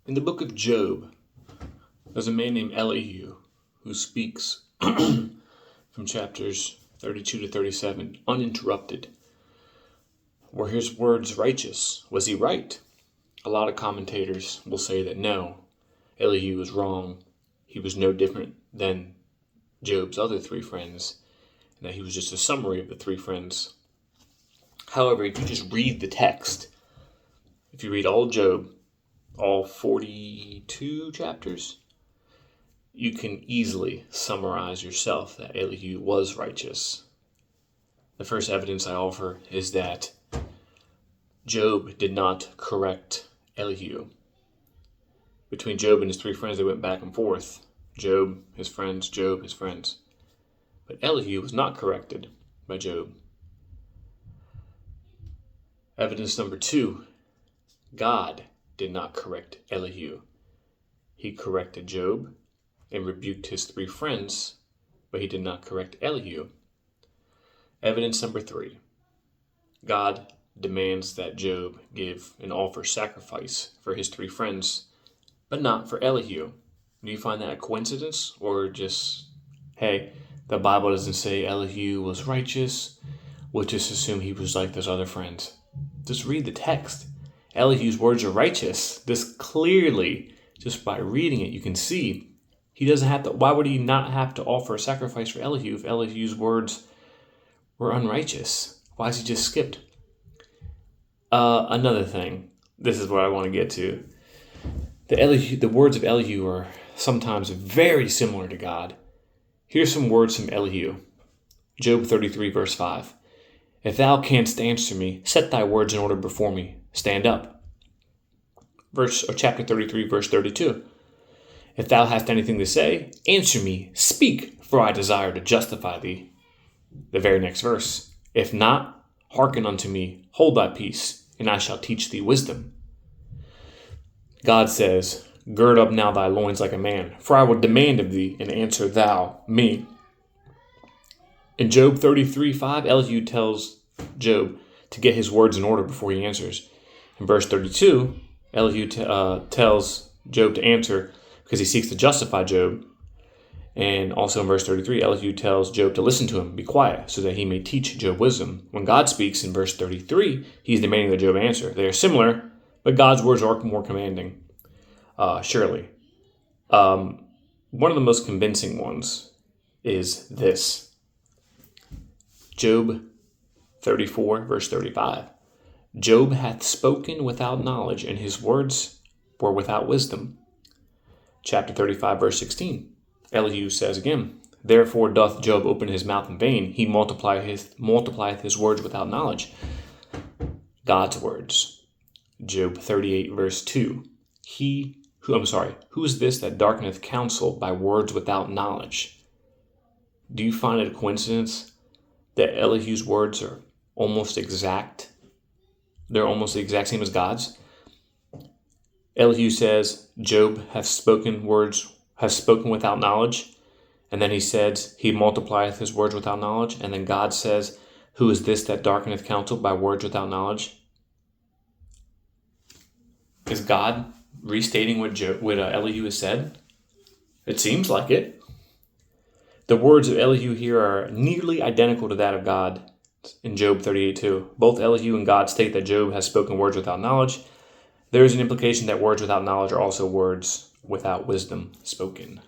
In the book of Job, there's a man named Elihu who speaks from chapters 32 to 37, uninterrupted. Were his words righteous? Was he right? A lot of commentators will say that no, Elihu was wrong. He was no different than Job's other three friends, and that he was just a summary of the three friends. However, if you just read the text, if you read all Job, all 42 chapters, you can easily summarize yourself that Elihu was righteous. The first evidence I offer is that Job did not correct Elihu. Between Job and his three friends, they went back and forth. Job, his friends, Job, his friends. But Elihu was not corrected by Job. Evidence number 2, God did not correct Elihu. He corrected Job and rebuked his three friends, but he did not correct Elihu. Evidence number 3, God demands that Job give and offer sacrifice for his three friends, but not for Elihu. Do you find that a coincidence, or just, hey, the Bible doesn't say Elihu was righteous, we'll just assume he was like those other friends? Just read the text. Elihu's words are righteous. This clearly, just by reading it, you can see he doesn't have to. Why would he not have to offer a sacrifice for Elihu if Elihu's words were unrighteous? Why is he just skipped? Another thing, this is what I want to get to. The words of Elihu are sometimes very similar to God. Here's some words from Elihu. Job 33, verse 5. If thou canst answer me, set thy words in order before me. Stand up. Chapter 33, verse 32. If thou hast anything to say, answer me, speak, for I desire to justify thee. The very next verse. If not, hearken unto me, hold thy peace, and I shall teach thee wisdom. God says, gird up now thy loins like a man, for I will demand of thee, and answer thou me. In Job 33, 5, Elihu tells Job to get his words in order before he answers. In verse 32, Elihu tells Job to answer because he seeks to justify Job. And also in verse 33, Elihu tells Job to listen to him, be quiet, so that he may teach Job wisdom. When God speaks in verse 33, he's demanding that Job answer. They are similar, but God's words are more commanding, surely. One of the most convincing ones is this. Job 34, verse 35. Job hath spoken without knowledge, and his words were without wisdom. Chapter 35, verse 16. Elihu says again, therefore doth Job open his mouth in vain, he multiplieth his words without knowledge. God's words. Job 38, verse 2. Who is this that darkeneth counsel by words without knowledge? Do you find it a coincidence that Elihu's words are almost exact? They're almost the exact same as God's. Elihu says, Job hath spoken without knowledge. And then he says, he multiplieth his words without knowledge. And then God says, who is this that darkeneth counsel by words without knowledge? Is God restating what Elihu has said? It seems like it. The words of Elihu here are nearly identical to that of God in Job 38:2. Both Elihu and God state that Job has spoken words without knowledge. There is an implication that words without knowledge are also words without wisdom spoken.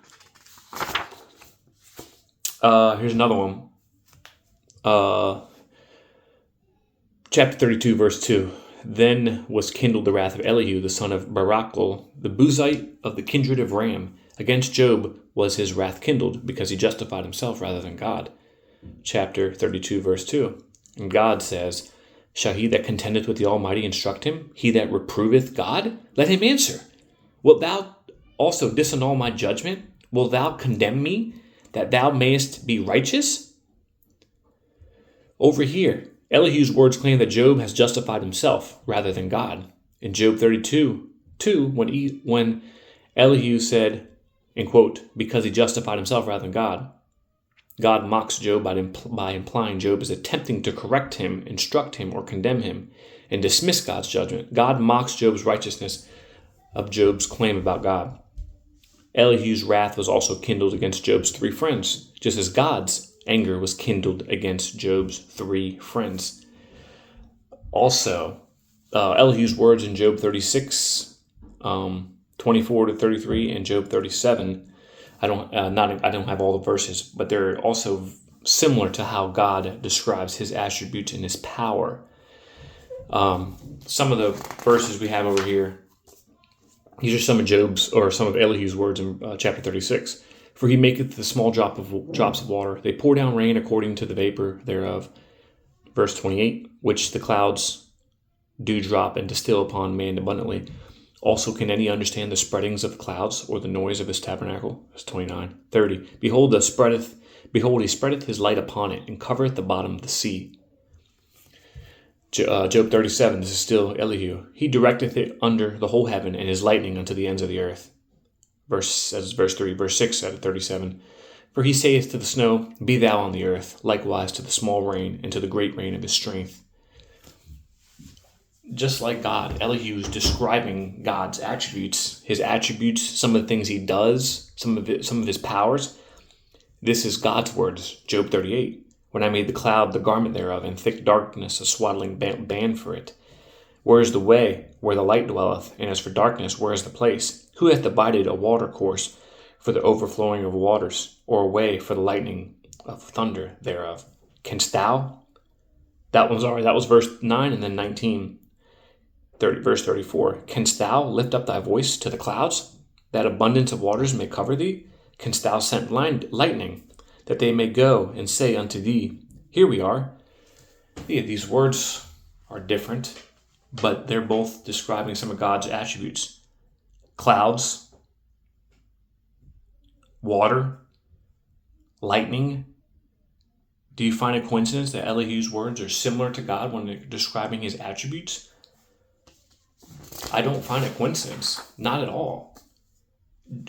Here's another one. Chapter 32, verse 2. Then was kindled the wrath of Elihu, the son of Barachel, the Buzite of the kindred of Ram. Against Job was his wrath kindled, because he justified himself rather than God. Chapter 32, verse 2. And God says, shall he that contendeth with the Almighty instruct him? He that reproveth God? Let him answer. Wilt thou also disannul my judgment? Wilt thou condemn me, that thou mayest be righteous? Over here, Elihu's words claim that Job has justified himself rather than God. In Job 32, 2, when Elihu said, in quote, because he justified himself rather than God, God mocks Job by implying Job is attempting to correct him, instruct him, or condemn him, and dismiss God's judgment. God mocks Job's righteousness of Job's claim about God. Elihu's wrath was also kindled against Job's 3 friends, just as God's anger was kindled against Job's 3 friends. Also, Elihu's words in Job 36, 24 to 33, and Job 37. I don't have all the verses, but they're also similar to how God describes his attributes and his power. Some of the verses we have over here, these are some of Elihu's words in chapter 36. For he maketh the small drops of water. They pour down rain according to the vapor thereof. Verse 28, which the clouds do drop and distill upon man abundantly. Also can any understand the spreadings of the clouds, or the noise of his tabernacle? Verse 29. 30, behold, he spreadeth his light upon it, and covereth the bottom of the sea. Job 37, this is still Elihu. He directeth it under the whole heaven, and his lightning unto the ends of the earth. Verse 3. Verse 6 out of 37. For he saith to the snow, be thou on the earth, likewise to the small rain, and to the great rain of his strength. Just like God, Elihu is describing God's attributes, some of the things he does, some of his powers. This is God's words, Job 38. When I made the cloud the garment thereof, and thick darkness a swaddling band for it. Where is the way where the light dwelleth? And as for darkness, where is the place? Who hath divided a water course for the overflowing of waters, or a way for the lightning of thunder thereof? Canst thou? That was verse 9, and then 19. Verse 34. Canst thou lift up thy voice to the clouds, that abundance of waters may cover thee? Canst thou send lightning, that they may go and say unto thee, here we are? Yeah, these words are different, but they're both describing some of God's attributes. Clouds, water, lightning. Do you find a coincidence that Elihu's words are similar to God when they're describing his attributes? I don't find a coincidence. Not at all.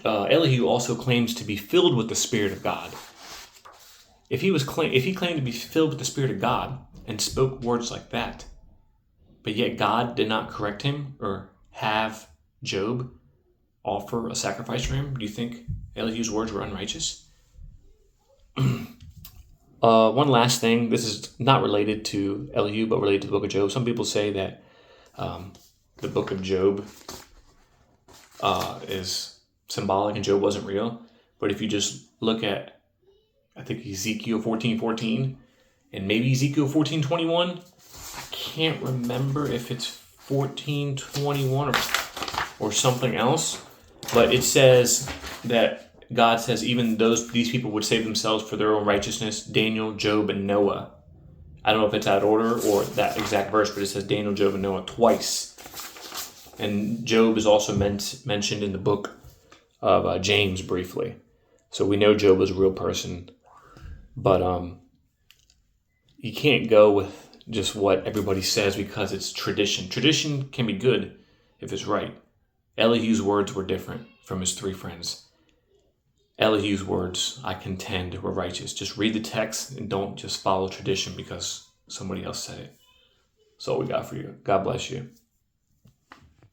Elihu also claims to be filled with the Spirit of God. If he claimed to be filled with the Spirit of God and spoke words like that, but yet God did not correct him or have Job offer a sacrifice for him, do you think Elihu's words were unrighteous? One last thing. This is not related to Elihu, but related to the book of Job. Some people say that the book of Job is symbolic and Job wasn't real. But if you just look at, I think, Ezekiel 14:14 and maybe Ezekiel 14:21, I can't remember if it's 14:21 or something else, but it says that God says even these people would save themselves for their own righteousness, Daniel, Job, and Noah. I don't know if it's out of order or that exact verse, but it says Daniel, Job, and Noah twice. And Job is also mentioned in the book of James briefly. So we know Job was a real person. But you can't go with just what everybody says because it's tradition. Tradition can be good if it's right. Elihu's words were different from his 3 friends. Elihu's words, I contend, were righteous. Just read the text and don't just follow tradition because somebody else said it. That's all we got for you. God bless you.